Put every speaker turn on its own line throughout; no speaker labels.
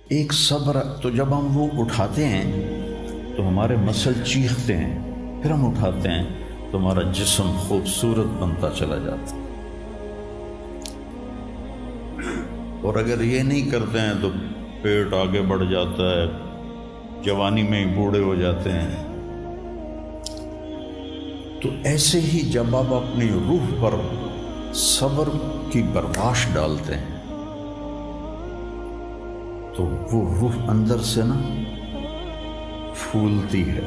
ایک صبر، تو جب ہم وہ اٹھاتے ہیں تو ہمارے مسل چیختے ہیں، پھر ہم اٹھاتے ہیں تو ہمارا جسم خوبصورت بنتا چلا جاتا ہے۔ اور اگر یہ نہیں کرتے ہیں تو پیٹ آگے بڑھ جاتا ہے، جوانی میں ہی بوڑھے ہو جاتے ہیں۔ تو ایسے ہی جب آپ اپنی روح پر صبر کی برباش ڈالتے ہیں تو وہ روح اندر سے نا پھولتی ہے،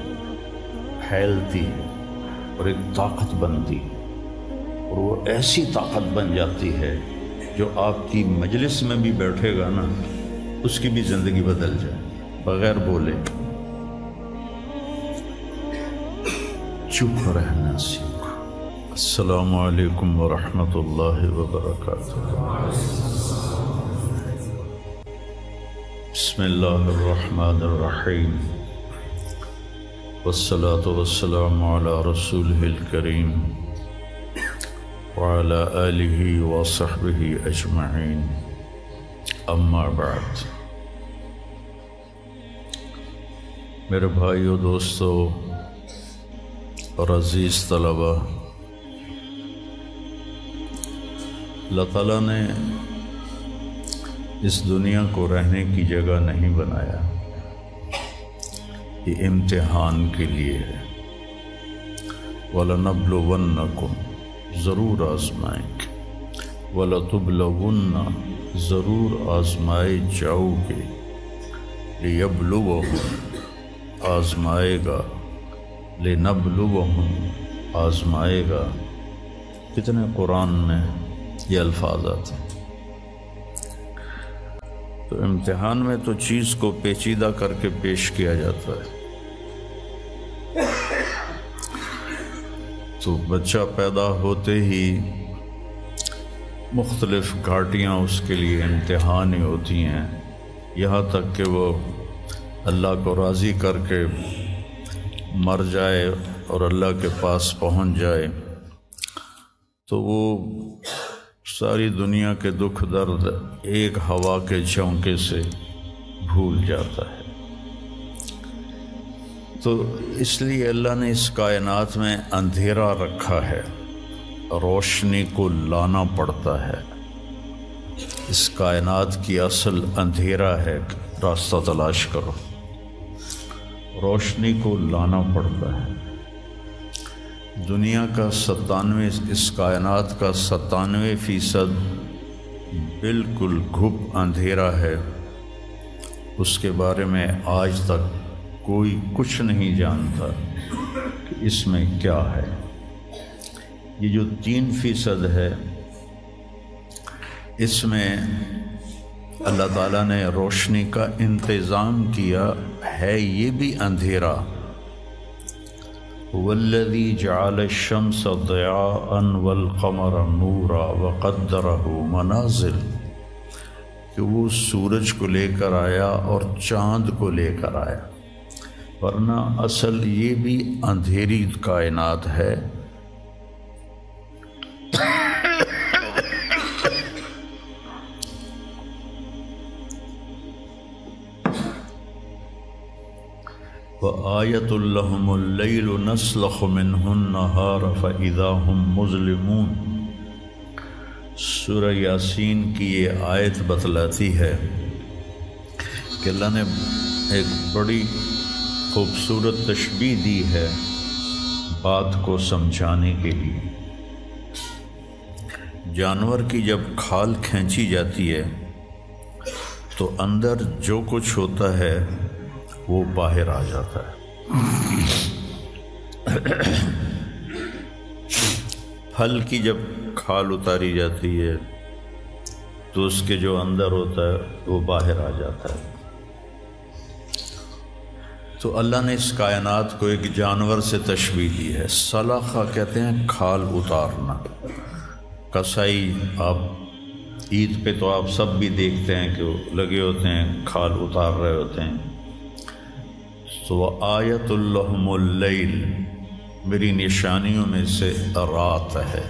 پھیلتی ہے اور ایک طاقت بنتی ہے، اور وہ ایسی طاقت بن جاتی ہے جو آپ کی مجلس میں بھی بیٹھے گا نا اس کی بھی زندگی بدل جائے بغیر بولے۔ چپ رہنا سیکھو۔ السلام علیکم ورحمۃ اللہ وبرکاتہ۔ بسم اللہ الرحمن الرحیم، والصلاة والسلام علی رسولہ الکریم وعلی آلہ وصحبہ اجمعین، اما بعد۔ میرے بھائیو، دوستو اور عزیز طلبہ، اللہ تعالیٰ نے اس دنیا کو رہنے کی جگہ نہیں بنایا، یہ امتحان کے لیے ہے۔ وَلَنَبْلُوَنَّكُمْ، ضرور آزمائیں گے، وَلَتُبْلَوُنَّ، ضرور آزمائے جاؤ گے، لِيَبْلُوَهُمْ، آزمائے گا، لِنَبْلُوَهُمْ، آزمائے گا۔ کتنے قرآن میں یہ الفاظ آتے ہیں۔ تو امتحان میں تو چیز کو پیچیدہ کر کے پیش کیا جاتا ہے۔ تو بچہ پیدا ہوتے ہی مختلف گھاٹیاں اس کے لیے امتحان ہی ہوتی ہیں، یہاں تک کہ وہ اللہ کو راضی کر کے مر جائے اور اللہ کے پاس پہنچ جائے تو وہ ساری دنیا کے دکھ درد ایک ہوا کے جھونکے سے بھول جاتا ہے۔ تو اس لیے اللہ نے اس کائنات میں اندھیرا رکھا ہے، روشنی کو لانا پڑتا ہے۔ اس کائنات کی اصل اندھیرا ہے، راستہ تلاش کرو، روشنی کو لانا پڑتا ہے۔ دنیا کا 97، اس کائنات کا 97% بالکل گھپ اندھیرا ہے، اس کے بارے میں آج تک کوئی کچھ نہیں جانتا کہ اس میں کیا ہے۔ یہ جو 3% ہے، اس میں اللہ تعالیٰ نے روشنی کا انتظام کیا ہے، یہ بھی اندھیرا۔ والذی جعل الشمس ضیاء والقمر نورا وقدرہ منازل، کہ وہ سورج کو لے کر آیا اور چاند کو لے کر آیا، ورنہ اصل یہ بھی اندھیری کائنات ہے۔ وَآیَةٌ لَهُمُ اللَّيْلُ نَسْلَخُ مِنْهُ النَّهَارَ فَإِذَا هُمْ مُظْلِمُونَ۔ سورہ یاسین کی یہ آیت بتلاتی ہے کہ اللہ نے ایک بڑی خوبصورت تشبیہ دی ہے بات کو سمجھانے کے لیے۔ جانور کی جب کھال کھینچی جاتی ہے تو اندر جو کچھ ہوتا ہے وہ باہر آ جاتا ہے۔ پھل کی جب کھال اتاری جاتی ہے تو اس کے جو اندر ہوتا ہے وہ باہر آ جاتا ہے۔ تو اللہ نے اس کائنات کو ایک جانور سے تشبیہ دی ہے۔ سلاخہ کہتے ہیں کھال اتارنا۔ کسائی، آپ عید پہ تو آپ سب بھی دیکھتے ہیں کہ وہ لگے ہوتے ہیں، کھال اتار رہے ہوتے ہیں۔ تو آیت لہم اللیل، میری نشانیوں میں سے رات ہے۔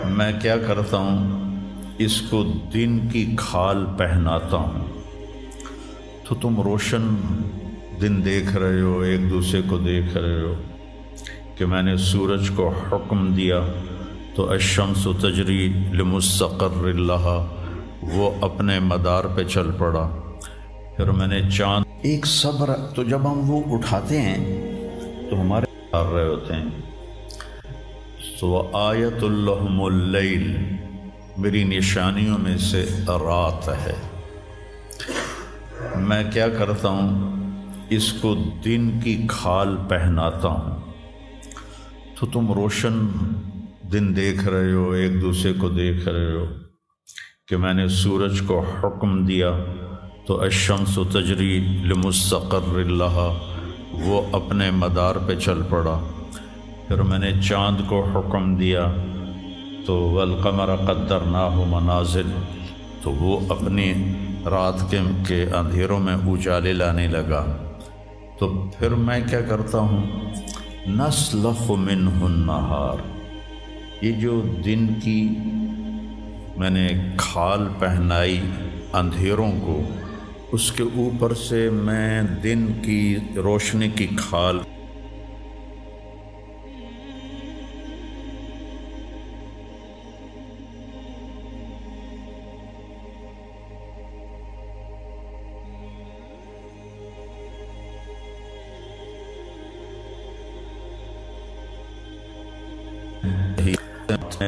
میں کیا کرتا ہوں، اس کو دن کی کھال پہناتا ہوں تو تم روشن دن دیکھ رہے ہو، ایک دوسرے کو دیکھ رہے ہو کہ میں نے سورج کو حکم دیا تو الشمس تجری لمستقر لہا، وہ اپنے مدار پہ چل پڑا۔ پھر میں نے چاند ایک صبر، تو جب ہم وہ اٹھاتے ہیں تو ہمارے آ رہے ہوتے ہیں۔ تو آیت اللہم اللیل، میری نشانیوں میں سے رات ہے۔ میں کیا کرتا ہوں، اس کو دن کی کھال پہناتا ہوں۔ تو تم روشن دن دیکھ رہے ہو، ایک دوسرے کو دیکھ رہے ہو کہ میں نے سورج کو حکم دیا تو الشمس تجری لمستقر لہا، وہ اپنے مدار پہ چل پڑا۔ پھر میں نے چاند کو حکم دیا تو والقمر قدرناہ منازل، تو وہ اپنی رات کے اندھیروں میں اجالے لانے لگا۔ تو پھر میں کیا کرتا ہوں، نسلخ منہ النہار، یہ جو دن کی میں نے کھال پہنائی اندھیروں کو، اس کے اوپر سے میں دن کی روشنی کی کھال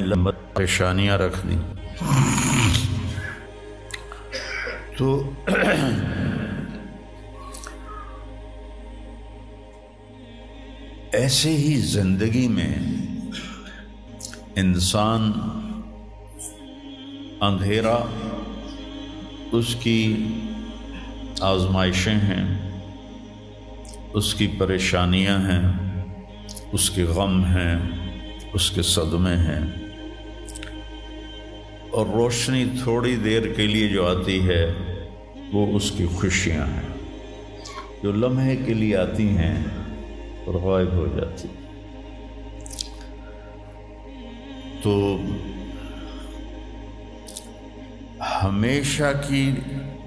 لمبا پریشانیاں رکھ دی۔ تو ایسے ہی زندگی میں انسان اندھیرا اس کی آزمائشیں ہیں، اس کی پریشانیاں ہیں، اس کے غم ہیں، اس کے صدمے ہیں، اور روشنی تھوڑی دیر کے لیے جو آتی ہے وہ اس کی خوشیاں ہیں، جو لمحے کے لیے آتی ہیں اور غائب ہو جاتی۔ تو ہمیشہ کی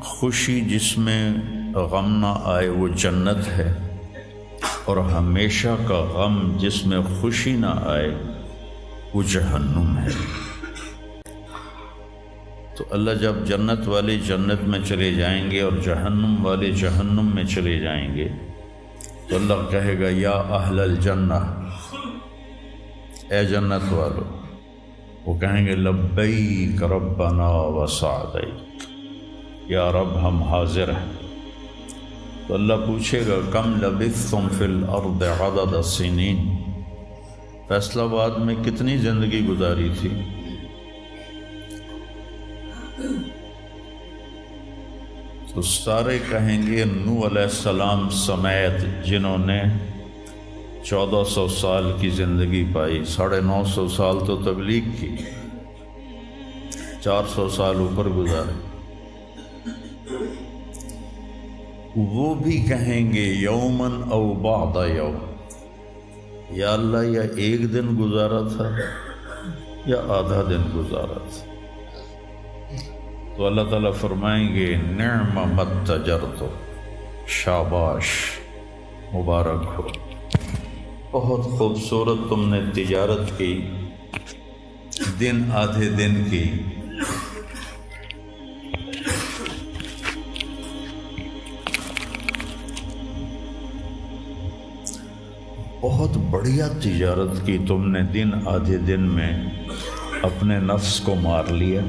خوشی جس میں غم نہ آئے وہ جنت ہے، اور ہمیشہ کا غم جس میں خوشی نہ آئے وہ جہنم ہے۔ تو اللہ جب جنت والے جنت میں چلے جائیں گے اور جہنم والے جہنم میں چلے جائیں گے تو اللہ کہے گا یا اہل الجنہ، اے جنت والو، وہ کہیں گے لبیک ربنا وسعدیک، یا رب ہم حاضر ہیں۔ تو اللہ پوچھے گا کم لبثتم فی الارض عدد السنین، فیصلہ آباد میں کتنی زندگی گزاری تھی؟ تو سارے کہیں گے نوح علیہ السلام سمیت، جنہوں نے 1400 سال کی زندگی پائی، 950 سال تو تبلیغ کی، 400 سال اوپر گزارے، وہ بھی کہیں گے یومن او بعد یوم، یا اللہ یا ایک دن گزارا تھا یا آدھا دن گزارا تھا۔ تو اللہ تعالیٰ فرمائیں گے نعم متجرت، شاباش، مبارک ہو، بہت خوبصورت تم نے تجارت کی، دن آدھے دن کی، بہت بڑھیا تجارت کی تم نے، دن آدھے دن میں اپنے نفس کو مار لیا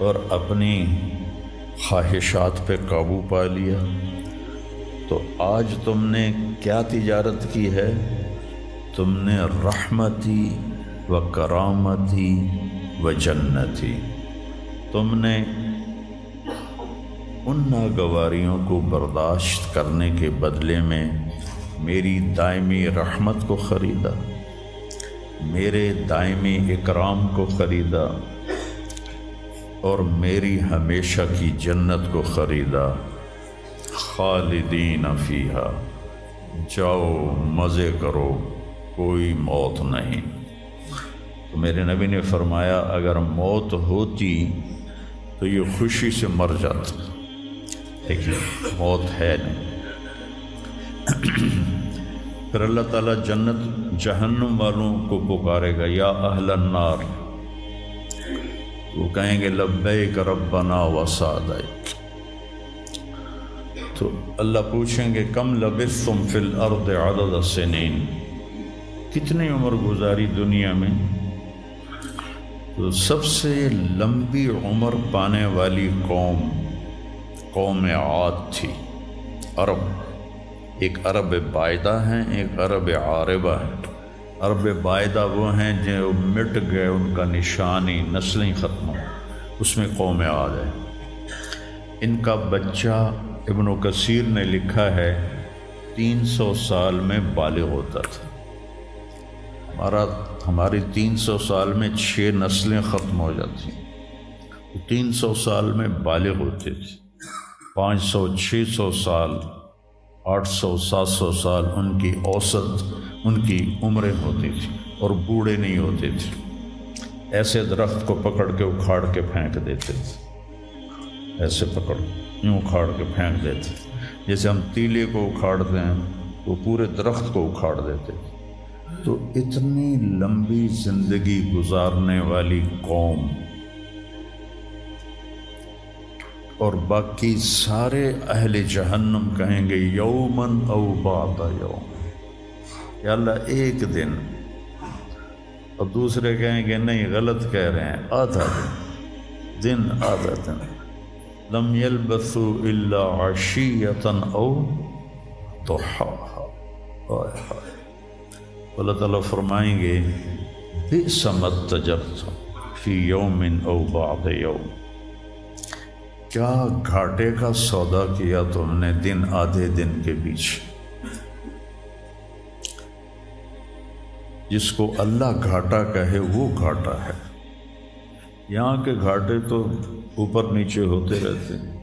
اور اپنی خواہشات پہ قابو پا لیا۔ تو آج تم نے کیا تجارت کی ہے؟ تم نے رحمتی و کرامتی و جنتی، تم نے ان ناگواریوں کو برداشت کرنے کے بدلے میں میری دائمی رحمت کو خریدا، میرے دائمی اکرام کو خریدا، اور میری ہمیشہ کی جنت کو خریدا۔ خالدین فیہا، جاؤ مزے کرو، کوئی موت نہیں۔ تو میرے نبی نے فرمایا اگر موت ہوتی تو یہ خوشی سے مر جاتا، لیکن موت ہے نہیں۔ پھر اللہ تعالیٰ جنت جہنم والوں کو پکارے گا، یا اہل النار، وہ کہیں گے لبیک ربنا وسعدیک۔ تو اللہ پوچھیں گے کم لبثتم فی الارض عدد السنین، کتنی عمر گزاری دنیا میں؟ تو سب سے لمبی عمر پانے والی قوم عاد تھی، عرب۔ ایک عرب بائدہ ہیں، ایک عرب عاربہ ہے۔ عرب بائدہ وہ ہیں جو مٹ گئے، ان کا نشانی نسلیں ختم ہو، اس میں قوم عاد ہے۔ ان کا بچہ ابن کثیر نے لکھا ہے 300 سال میں بالغ ہوتا تھا۔ ہماری 300 سال میں 6 نسلیں ختم ہو جاتی، 300 سال میں بالغ ہوتے تھے۔ 500 600 سال 800 700 سال ان کی اوسط ان کی عمریں ہوتی تھی، اور بوڑھے نہیں ہوتے تھے۔ ایسے درخت کو پکڑ کے اکھاڑ کے پھینک دیتے تھے، ایسے پکڑ یوں اکھاڑ کے پھینک دیتے تھے، جیسے ہم تیلے کو اکھاڑتے ہیں، وہ پورے درخت کو اکھاڑ دیتے تھے۔ تو اتنی لمبی زندگی گزارنے والی قوم، اور باقی سارے اہل جہنم کہیں گے یومن او بعد یوم، یا اللہ ایک دن، اور دوسرے کہیں گے نہیں غلط کہہ رہے ہیں، آدھا دن آدھا دن۔ لم یلبثوا الا عشیۃ او ضحاها۔ اللہ تعالیٰ فرمائیں گے بئس ما اتجرتم فی یوم او بعد یوم، کیا گھاٹے کا سودا کیا تم نے دن آدھے دن کے بیچ۔ جس کو اللہ گھاٹا کہے وہ گھاٹا ہے، یہاں کے گھاٹے تو اوپر نیچے ہوتے رہتے ہیں۔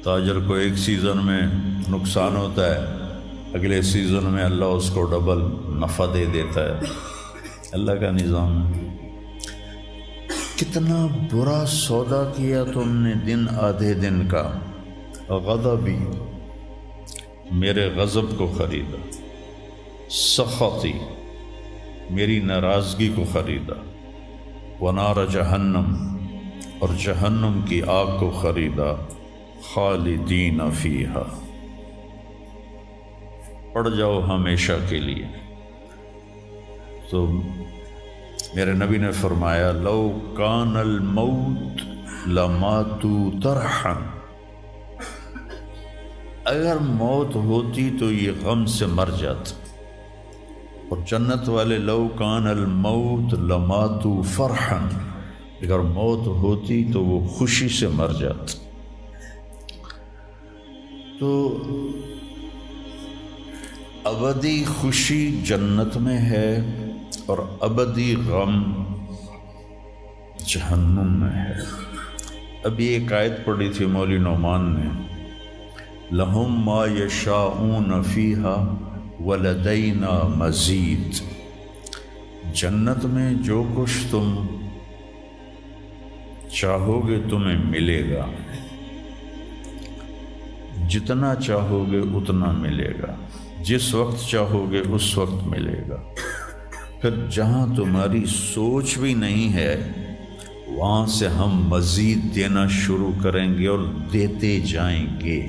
تاجر کو ایک سیزن میں نقصان ہوتا ہے، اگلے سیزن میں اللہ اس کو ڈبل نفع دے دیتا ہے، اللہ کا نظام ہے۔ کتنا برا سودا کیا تم نے دن آدھے دن کا۔ غضبی، میرے غضب کو خریدا، سخطی، میری ناراضگی کو خریدا، ونار جہنم، اور جہنم کی آگ کو خریدا، خالدین فیہا، پڑ جاؤ ہمیشہ کے لیے۔ تو میرے نبی نے فرمایا لو کان الموت لماتوا طرحا، اگر موت ہوتی تو یہ غم سے مر جاتے۔ اور جنت والے لو کان الموت لماتوا فرحا، اگر موت ہوتی تو وہ خوشی سے مر جاتے۔ تو ابدی خوشی جنت میں ہے، اور ابدی غم جہنم میں ہے۔ ابھی ایک آیت پڑھی تھی مولوی نعمان نے، لہم ما یشاءون فیہا ولدینا مزید، جنت میں جو کچھ تم چاہو گے تمہیں ملے گا، جتنا چاہو گے اتنا ملے گا، جس وقت چاہو گے اس وقت ملے گا۔ پھر جہاں تمہاری سوچ بھی نہیں ہے وہاں سے ہم مزید دینا شروع کریں گے اور دیتے جائیں گے۔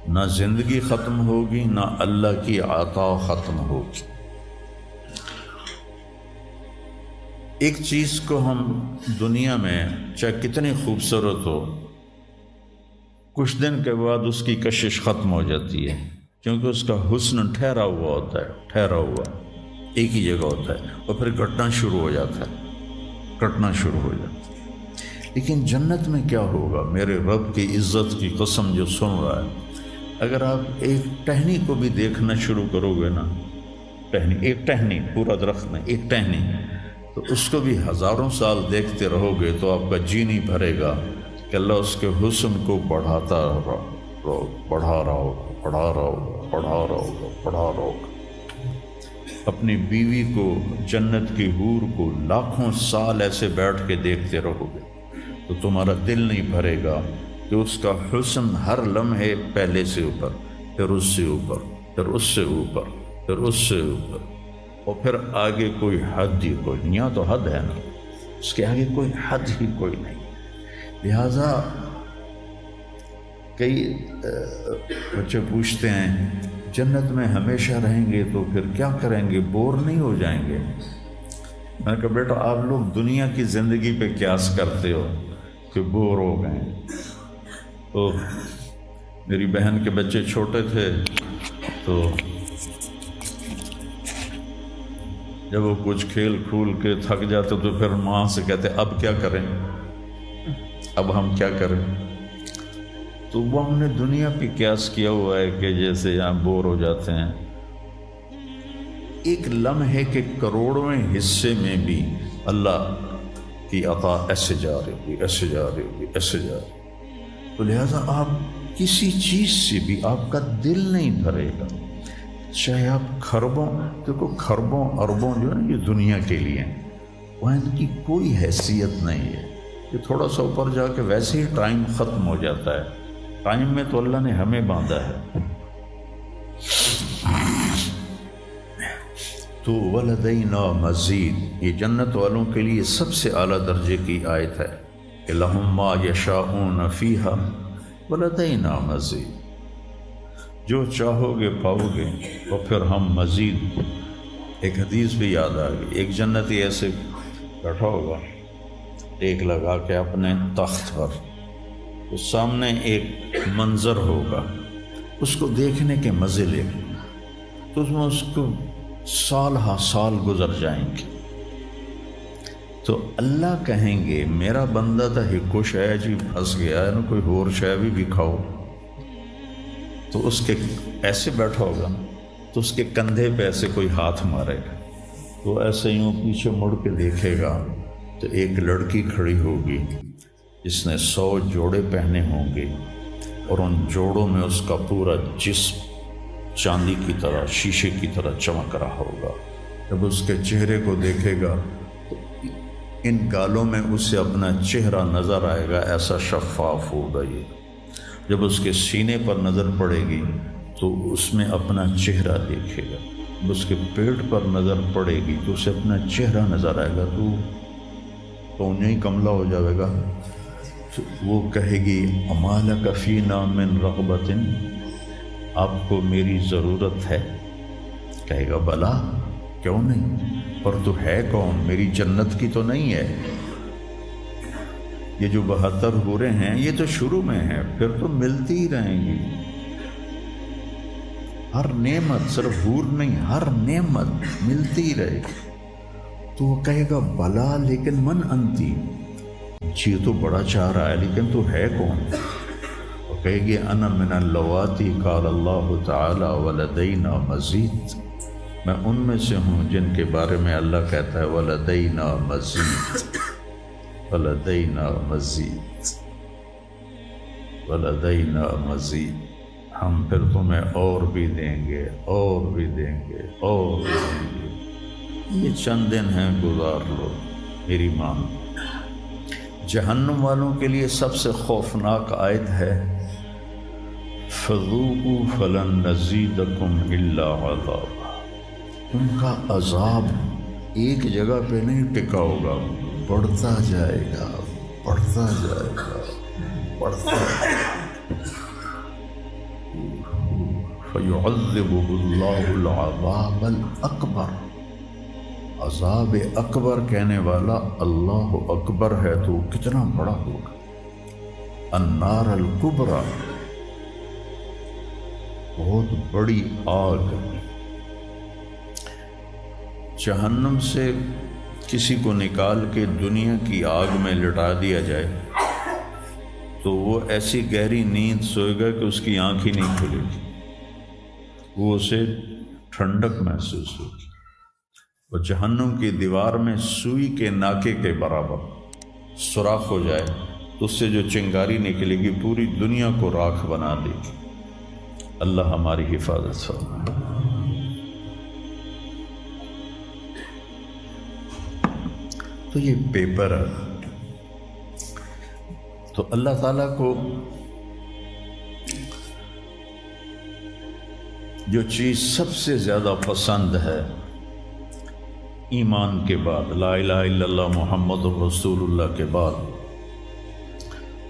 نہ زندگی ختم ہوگی، نہ اللہ کی عطا ختم ہوگی۔ ایک چیز کو ہم دنیا میں چاہے کتنی خوبصورت ہو، کچھ دن کے بعد اس کی کشش ختم ہو جاتی ہے، کیونکہ اس کا حسن ٹھہرا ہوا ہوتا ہے، ٹھہرا ہوا ایک ہی جگہ ہوتا ہے، اور پھر کٹنا شروع ہو جاتا ہے، کٹنا شروع ہو جاتا ہے۔ لیکن جنت میں کیا ہوگا؟ میرے رب کی عزت کی قسم جو سن رہا ہے، اگر آپ ایک ٹہنی کو بھی دیکھنا شروع کرو گے نا، ایک ٹہنی، پورا درخت نہیں، ایک ٹہنی، تو اس کو بھی ہزاروں سال دیکھتے رہو گے تو آپ کا جی نہیں بھرے گا کہ اللہ اس کے حسن کو بڑھاتا رہو، بڑھا رہا ہوگا، بڑھا رہا ہوگا، بڑھا رہا ہوگا، بڑھا رہا ہوگا۔ اپنی بیوی کو، جنت کی حور کو لاکھوں سال ایسے بیٹھ کے دیکھتے رہو گے، تو تمہارا دل نہیں بھرے گا کہ اس کا حسن ہر لمحے پہلے سے اوپر، پھر اس سے اوپر، پھر اس سے اوپر، پھر اس سے اوپر، اور پھر آگے کوئی حد ہی کوئی نہیں۔ یہاں تو حد ہے نا، اس کے آگے کوئی حد ہی کوئی نہیں۔ لہٰذا کئی بچے پوچھتے ہیں جنت میں ہمیشہ رہیں گے تو پھر کیا کریں گے، بور نہیں ہو جائیں گے؟ میں نے کہا بیٹا آپ لوگ دنیا کی زندگی پہ قیاس کرتے ہو کہ بور ہو گئے۔ تو میری بہن کے بچے چھوٹے تھے تو جب وہ کچھ کھیل کھول کے تھک جاتے تو پھر ماں سے کہتے اب کیا کریں، اب ہم کیا کریں؟ تو وہ ہم نے دنیا پہ قیاس کیا ہوا ہے کہ جیسے یہاں بور ہو جاتے ہیں۔ ایک لمحے کے کروڑویں حصے میں بھی اللہ کی عطا ایسے جا رہی ہوگی، ایسے جا رہی ہوگی، ایسے جا رہی۔ تو لہٰذا آپ کسی چیز سے بھی آپ کا دل نہیں بھرے گا، چاہے آپ کھربوں، دیکھو کھربوں اربوں جو ہے نا یہ دنیا کے لیے وہاں ان کی کوئی حیثیت نہیں ہے۔ یہ تھوڑا سا اوپر جا کے ویسے ہی ٹائم ختم ہو جاتا ہے۔ ٹائم میں تو اللہ نے ہمیں باندھا ہے۔ تو ولدینا مزید، یہ جنت والوں کے لیے سب سے اعلیٰ درجے کی آیت ہے کہ لہم ما یشاءون فیہا ولدینا مزید، جو چاہو گے پاؤ گے، اور پھر ہم مزید۔ ایک حدیث بھی یاد آ گئی، ایک جنتی ایسے بیٹھا ہوگا ٹیک لگا کے اپنے تخت پر، تو سامنے ایک منظر ہوگا، اس کو دیکھنے کے مزے لے تو اس میں اس کو سال ہا سال گزر جائیں گے۔ تو اللہ کہیں گے میرا بندہ تھا ہکو شے جی پھنس گیا ہے نا، کوئی اور شے بھی کھاؤ۔ تو اس کے ایسے بیٹھا ہوگا تو اس کے کندھے پہ ایسے کوئی ہاتھ مارے گا، تو ایسے یوں پیچھے مڑ کے دیکھے گا تو ایک لڑکی کھڑی ہوگی جس نے 100 جوڑے پہنے ہوں گے، اور ان جوڑوں میں اس کا پورا جسم چاندی کی طرح، شیشے کی طرح چمک رہا ہوگا۔ جب اس کے چہرے کو دیکھے گا تو ان گالوں میں اسے اپنا چہرہ نظر آئے گا، ایسا شفاف ہوگا یہ۔ جب اس کے سینے پر نظر پڑے گی تو اس میں اپنا چہرہ دیکھے گا، جب اس کے پیٹ پر نظر پڑے گی تو اسے اپنا چہرہ نظر آئے گا، تو انہیں ہی کملا ہو جائے گا۔ تو وہ کہے گی اما لک فینا من رغبۃ، آپ کو میری ضرورت ہے؟ کہے گا بلا، کیوں نہیں، پر تو ہے کون، میری جنت کی تو نہیں ہے۔ یہ جو 72 حوریں ہیں یہ تو شروع میں ہیں، پھر تو ملتی ہی رہیں گی ہر نعمت، صرف حور نہیں، ہر نعمت ملتی ہی رہے گی۔ تو وہ کہے گا بلا لیکن من انتی، جی تو بڑا چاہ رہا ہے لیکن تو ہے کون؟ وہ کہے گی انا من اللواتی قال اللہ تعالی ولدینا مزید، میں ان میں سے ہوں جن کے بارے میں اللہ کہتا ہے ولدینا مزید، ولدینا مزید، ولدینا مزید، ہم پھر تمہیں اور بھی دیں گے، اور بھی دیں گے، اور بھی دیں گے۔ یہ چند دن ہیں گزار لو میری ماں۔ جہنم والوں کے لیے سب سے خوفناک آیت ہے فذوقوا فلن نزیدکم الا عذابا، ان کا عذاب ایک جگہ پہ نہیں ٹکا ہوگا، بڑھتا جائے گا، بڑھتا جائے گا، بڑھتا جائے گا۔ فَيُعَذِّبُهُ اللَّهُ الْعَذَابَ الْأَكْبَرَ، عذاب اکبر کہنے والا اللہ اکبر ہے تو کتنا بڑا ہوگا۔ النار الکبریٰ، بہت بڑی آگ۔ جہنم سے کسی کو نکال کے دنیا کی آگ میں لٹا دیا جائے تو وہ ایسی گہری نیند سوئے گا کہ اس کی آنکھ ہی نہیں کھلے گی، وہ اسے ٹھنڈک محسوس ہوگی۔ اور جہنم کی دیوار میں سوئی کے ناکے کے برابر سوراخ ہو جائے تو اس سے جو چنگاری نکلے گی پوری دنیا کو راکھ بنا دے گی۔ اللہ ہماری حفاظت فرمائے۔ تو یہ پیپر ہے، تو اللہ تعالیٰ کو جو چیز سب سے زیادہ پسند ہے ایمان کے بعد، لا الہ الا اللہ محمد رسول اللہ کے بعد،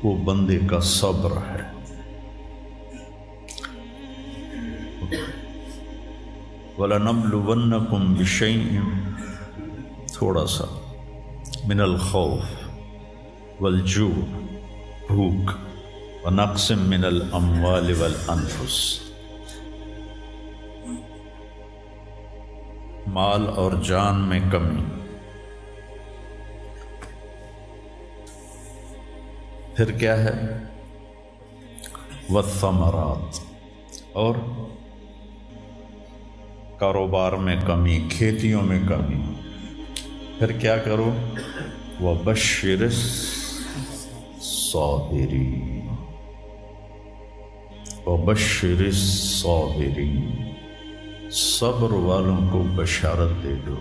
وہ بندے کا صبر ہے۔ وَلَنَبْلُوَنَّكُمْ بِشَيْءٍ، تھوڑا سا، من الخوف والجوع، بھوک، ونقص من الاموال والانفس، مال اور جان میں کمی۔ پھر کیا ہے؟ والثمرات، اور کاروبار میں کمی، کھیتیوں میں کمی۔ پھر کیا کرو؟ وَبَشِّرِ الصَّابِرِينَ، وَبَشِّرِ الصَّابِرِينَ، صبر والوں کو بشارت دے دو۔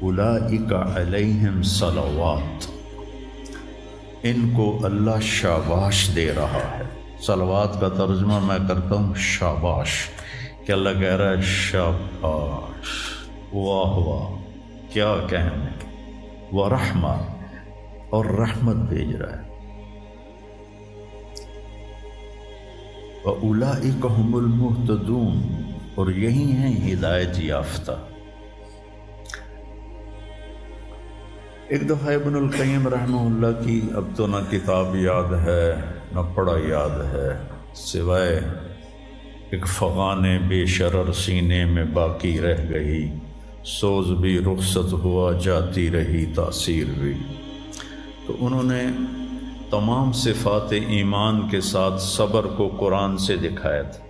اولئک علیہم صلوات، ان کو اللہ شاباش دے رہا ہے۔ صلوات کا ترجمہ میں کرتا ہوں شاباش، کہ اللہ کہہ رہا ہے شاباش، واہ واہ، کیا کہنے، ورحمہ، اور رحمت بھیج رہا ہے۔ وَأُولَئِكَ هُمُ الْمُهْتَدُونَ، اور یہی ہیں ہدایت یافتہ۔ ایک دفعہ ابن القیم رحمہ اللہ کی اب تو نہ کتاب یاد ہے نہ پڑھا یاد ہے، سوائے ایک فغان بے شرر سینے میں باقی رہ گئی، سوز بھی رخصت ہوا جاتی رہی تاثیر بھی۔ تو انہوں نے تمام صفات ایمان کے ساتھ صبر کو قرآن سے دکھایا تھا۔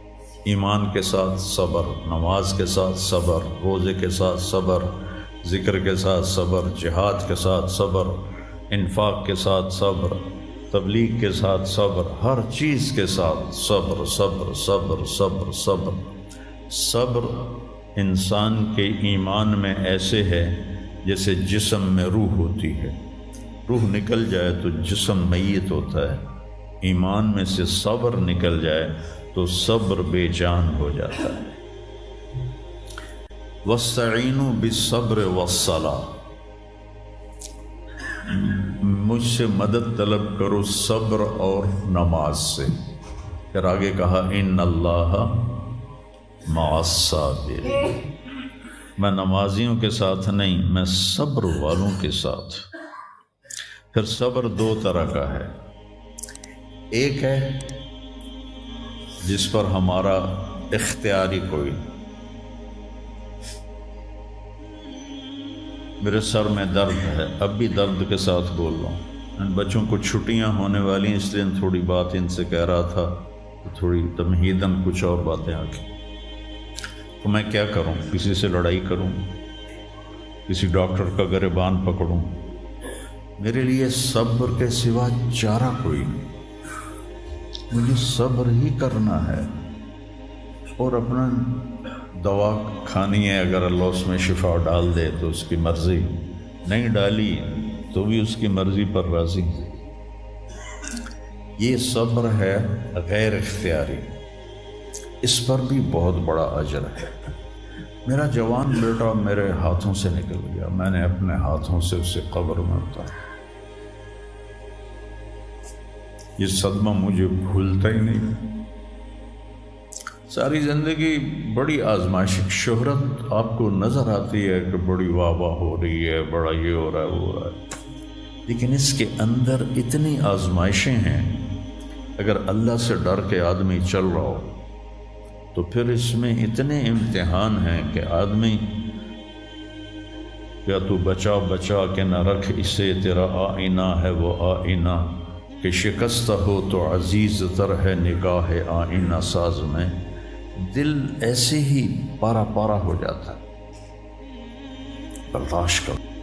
ایمان کے ساتھ صبر، نماز کے ساتھ صبر، روزے کے ساتھ صبر، ذکر کے ساتھ صبر، جہاد کے ساتھ صبر، انفاق کے ساتھ صبر، تبلیغ کے ساتھ صبر، ہر چیز کے ساتھ صبر صبر صبر صبر صبر۔ صبر انسان کے ایمان میں ایسے ہے جیسے جسم میں روح ہوتی ہے، روح نکل جائے تو جسم میت ہوتا ہے، ایمان میں سے صبر نکل جائے تو صبر بے جان ہو جاتا ہے۔ وَاسْتَعِینُوا بِالصَّبْرِ وَالصَّلَاةِ، مجھ سے مدد طلب کرو صبر اور نماز سے۔ پھر آگے کہا اِنَّ اللَّهَ مَعَ الصَّابِرِينَ، میں نمازیوں کے ساتھ نہیں، میں صبر والوں کے ساتھ۔ پھر صبر دو طرح کا ہے، ایک ہے جس پر ہمارا اختیاری کوئی، میرے سر میں درد ہے، اب بھی درد کے ساتھ بول رہا ہوں، ان بچوں کو چھٹیاں ہونے والی ہیں، اس لیے تھوڑی بات ان سے کہہ رہا تھا، تھوڑی تمہیداً کچھ اور باتیں آ گئی۔ تو میں کیا کروں؟ کسی سے لڑائی کروں؟ کسی ڈاکٹر کا گریبان پکڑوں؟ میرے لیے صبر کے سوا چارہ کوئی نہیں، مجھے صبر ہی کرنا ہے، اور اپنا دوا کھانی ہے، اگر اللہ اس میں شفا ڈال دے تو اس کی مرضی، نہیں ڈالی تو بھی اس کی مرضی پر راضی۔ یہ صبر ہے غیر اختیاری، اس پر بھی بہت بڑا اجر ہے۔ میرا جوان بیٹا میرے ہاتھوں سے نکل گیا، میں نے اپنے ہاتھوں سے اسے قبر میں اتارا، یہ صدمہ مجھے بھولتا ہی نہیں۔ ساری زندگی بڑی آزمائش، شہرت آپ کو نظر آتی ہے کہ بڑی واہ واہ ہو رہی ہے، بڑا یہ ہو رہا ہے وہ ہو رہا ہے، لیکن اس کے اندر اتنی آزمائشیں ہیں، اگر اللہ سے ڈر کے آدمی چل رہا ہو تو پھر اس میں اتنے امتحان ہیں کہ آدمی یا تو بچا بچا کے نہ رکھ اسے، تیرا آئینہ ہے وہ آئینہ، کہ شکستہ ہو تو عزیز تر ہے نگاہ آئینہ ساز میں۔ دل ایسے ہی پارا پارا ہو جاتا ہے، برداشت کرو۔